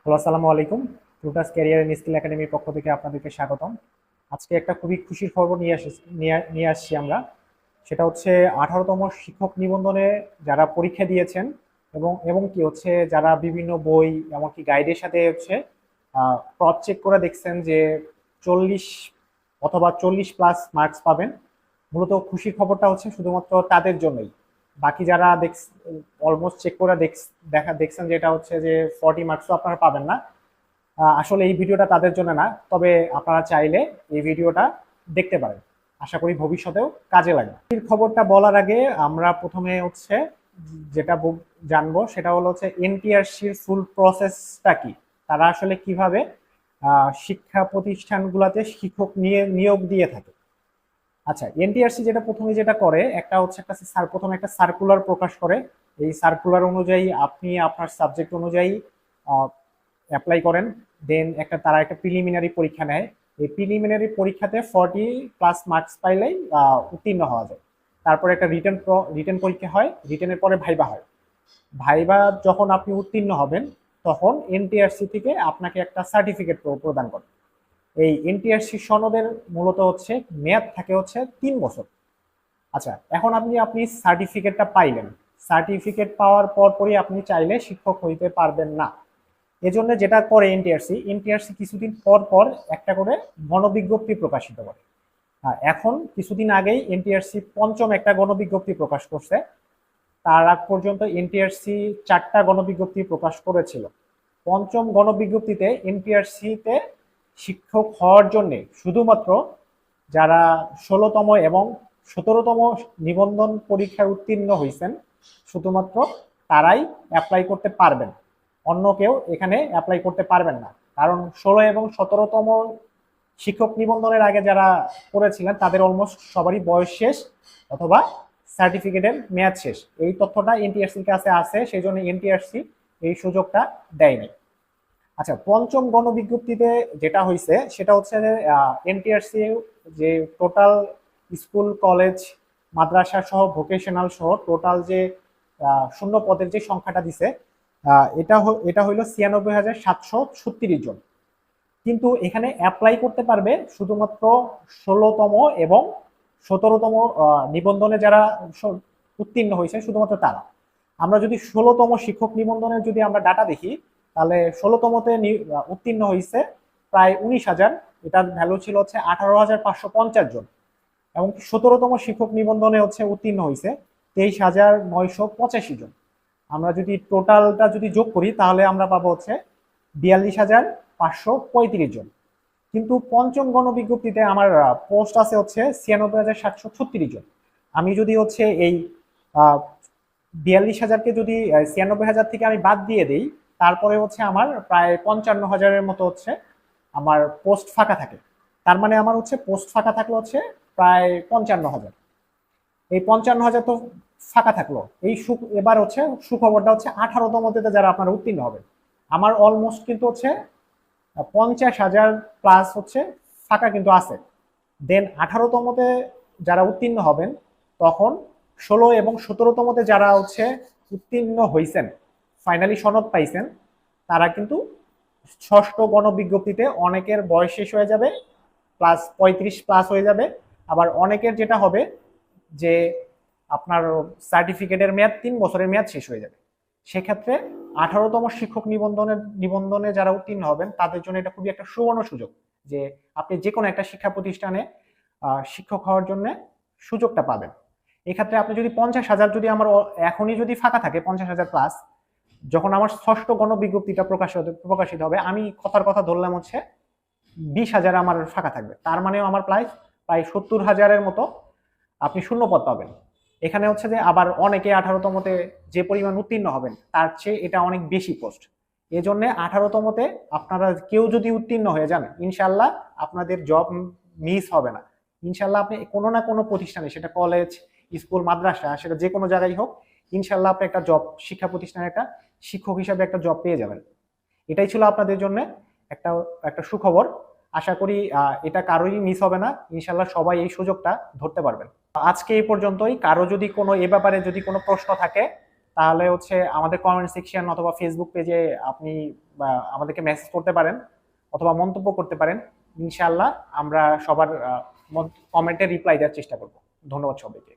Hello, আসসালামু আলাইকুম। টুটাস career and skill একাডেমির পক্ষ থেকে আপনাদেরকে স্বাগতম। আজকে একটা খুবই খুশির খবর নিয়ে আসছি আমরা। সেটা হচ্ছে 18তম শিক্ষক নিবন্ধনে যারা পরীক্ষা দিয়েছেন এবং এবং কি হচ্ছে যারা বিভিন্ন বই এমনকি গাইডের সাথে হচ্ছে ক্রস চেক করে দেখছেন যে 40 অথবা 40+ মার্কস পাবেন। মূলত খুশির খবরটা হচ্ছে শুধুমাত্র তাদের জন্যই। বাকি যারা অলমোস্ট চেক করে দেখছেন যে এটা হচ্ছে যে 40 মার্কসও আপনারা পাবেন না। আসলে এই ভিডিওটা তাদের জন্য না, তবে আপনারা চাইলে এই ভিডিওটা দেখতে পারেন। আশা করি ভবিষ্যতেও কাজে লাগবে। এই খবরটা বলার আগে আমরা প্রথমে হচ্ছে যেটা জানবো সেটা হলো হচ্ছে এনটিআরসির ফুল প্রসেসটা কি, তারা আসলে কিভাবে শিক্ষা প্রতিষ্ঠানগুলোতে শিক্ষক নিয়োগ দিয়ে থাকে। আচ্ছা, এনটিআরসি প্রথমে যেটা করে একটা হচ্ছে প্রথমে একটা সার্কুলার প্রকাশ করে। এই সার্কুলার অনুযায়ী আপনি আপনার সাবজেক্ট অনুযায়ী অ্যাপ্লাই করেন। দেন তারা একটা প্রিলিমিনারি পরীক্ষা নেয়। এই প্রিলিমিনারি পরীক্ষাতে 40+ মার্কস পাইলেই উত্তীর্ণ হওয়া যায়। তারপরে একটা রিটেন পরীক্ষা হয়, রিটেনের পরে ভাইবা হয়। ভাইবা যখন আপনি উত্তীর্ণ হবেন তখন এনটিআরসি থেকে আপনাকে একটা সার্টিফিকেট প্রদান করে। এই এনটিআরসি সনদের মূলত হচ্ছে মেয়াদ থাকে হচ্ছে 3 বছর। আচ্ছা, এখন আপনি সার্টিফিকেটটা পাইলেন। সার্টিফিকেট পাওয়ার পরই আপনি চাইলে শিক্ষক হইতে পারবেন না। এজন্য যেটা করে এনটিআরসি কিছুদিন পর পর একটা করে গণবিজ্ঞপ্তি প্রকাশিত করে। এখন কিছুদিন আগেই এনটিআরসি পঞ্চম একটা গণবিজ্ঞপ্তি প্রকাশ করছে। তার আগ পর্যন্ত এনটিআরসি 4টা গণবিজ্ঞপ্তি প্রকাশ করেছিল। পঞ্চম গণবিজ্ঞপ্তিতে এনটিআরসিতে শিক্ষক হওয়ার জন্য শুধুমাত্র যারা 16তম এবং 17তম নিবন্ধন পরীক্ষায় উত্তীর্ণ হয়েছেন শুধুমাত্র তারাই অ্যাপ্লাই করতে পারবেন। অন্য কেউ এখানে অ্যাপ্লাই করতে পারবেন না, কারণ 16 এবং 17তম শিক্ষক নিবন্ধনের আগে যারা করেছিলেন তাদের অলমোস্ট সবারই বয়স শেষ অথবা সার্টিফিকেটের মেয়াদ শেষ। এই তথ্যটা এনটিআরসির কাছে আছে, সেই জন্য এনটিআরসি এই সুযোগটা দেয়নি। আচ্ছা, পঞ্চম গণবিজ্ঞপ্তিতে যেটা হয়েছে সেটা হচ্ছে যে এনটিআরসি যে টোটাল স্কুল কলেজ মাদ্রাসা সহ ভোকেশনাল সহ টোটাল যে শূন্য পদের যে সংখ্যাটা দিছে এটা হইল 96,736 জন। কিন্তু এখানে অ্যাপ্লাই করতে পারবে শুধুমাত্র 16তম এবং 17তম নিবন্ধনে যারা উত্তীর্ণ হয়েছে শুধুমাত্র তারা। আমরা যদি 16তম শিক্ষক নিবন্ধনের যদি আমরা ডাটা দেখি তাহলে 16তমতে উত্তীর্ণ হয়েছে প্রায় 19,000, এটার ভ্যালু ছিল হচ্ছে 18,550 জন। এবং 17তম শিক্ষক নিবন্ধনে হচ্ছে উত্তীর্ণ হয়েছে 23,985 জন। আমরা যদি টোটালটা যদি যোগ করি তাহলে আমরা পাবো হচ্ছে 42,535 জন। কিন্তু পঞ্চম গণবিজ্ঞপ্তিতে আমার পোস্ট আছে হচ্ছে 96,736 জন। আমি যদি হচ্ছে এই 42,000কে যদি 96,000 থেকে আমি বাদ দিয়ে দিই, তারপরে হচ্ছে আমার প্রায় 55,000-এর মতো হচ্ছে আমার পোস্ট ফাঁকা থাকে। তার মানে আমার হচ্ছে পোস্ট ফাঁকা থাকলো হচ্ছে প্রায় 55,000। এই 55,000 তো ফাঁকা থাকলো। এবার হচ্ছে সুখবরটা হচ্ছে 18তমতে যারা আপনারা উত্তীর্ণ হবেন, আমার অলমোস্ট কিন্তু হচ্ছে 50,000 প্লাস হচ্ছে ফাঁকা কিন্তু আছে। দেন 18তমতে যারা উত্তীর্ণ হবেন তখন 16 এবং 17তমতে যারা হচ্ছে উত্তীর্ণ হয়েছেন, ফাইনালি সনদ পাইছেন, তারা কিন্তু ষষ্ঠ গণবিজ্ঞপ্তিতে অনেকের বয়স শেষ হয়ে যাবে, প্লাস 35+ হয়ে যাবে। আবার অনেকের যেটা হবে যে আপনার সার্টিফিকেটের মেয়াদ 3 বছরের মেয়াদ শেষ হয়ে যাবে। সেক্ষেত্রে 18তম শিক্ষক নিবন্ধনে যারা উত্তীর্ণ হবেন তাদের জন্য এটা খুবই একটা সুবর্ণ সুযোগ যে আপনি যে কোনো একটা শিক্ষা প্রতিষ্ঠানে শিক্ষক হওয়ার জন্য সুযোগটা পাবেন। এক্ষেত্রে আপনি যদি 50,000 যদি আমার এখনই যদি ফাঁকা থাকে 50,000 প্লাস, যখন আমার ষষ্ঠ গণবিজ্ঞপ্তিটা প্রকাশিত হবে আমি কথার কথা ধরলাম হচ্ছে 20,000 আমার ফাঁকা থাকবে। তার মানে আমার প্রায় 70,000-এর মতো আপনি শূন্য পদ পাবেন। এখানে হচ্ছে যে আবার অনেকে 18তমতে যে পরিমাণ উত্তীর্ণ হবেন তার চেয়ে এটা অনেক বেশি পোস্ট। এই জন্য 18তমতে আপনারা কেউ যদি উত্তীর্ণ হয়ে যান ইনশাল্লাহ আপনাদের জব মিস হবে না। ইনশাল্লাহ আপনি কোনো না কোনো প্রতিষ্ঠানে, সেটা কলেজ, স্কুল, মাদ্রাসা, সেটা যে কোনো জায়গায় হোক, ইনশাল্লাহ আপনি একটা জব, শিক্ষা প্রতিষ্ঠানে একটা শিক্ষক হিসাবে একটা জব পেয়ে যাবেন। এটাই ছিল আপনাদের জন্য একটা একটা সুখবর। আশা করি এটা কারোরই মিস হবে না, ইনশাল্লাহ সবাই এই সুযোগটা ধরতে পারবেন। আজকে এই পর্যন্তই। কারো যদি কোনো এ ব্যাপারে যদি কোনো প্রশ্ন থাকে তাহলে হচ্ছে আমাদের কমেন্ট সেকশন অথবা ফেসবুক পেজে আপনি আমাদেরকে মেসেজ করতে পারেন অথবা মন্তব্য করতে পারেন। ইনশাআল্লাহ আমরা সবার কমেন্টে রিপ্লাই দেওয়ার চেষ্টা করব। ধন্যবাদ সবাইকে।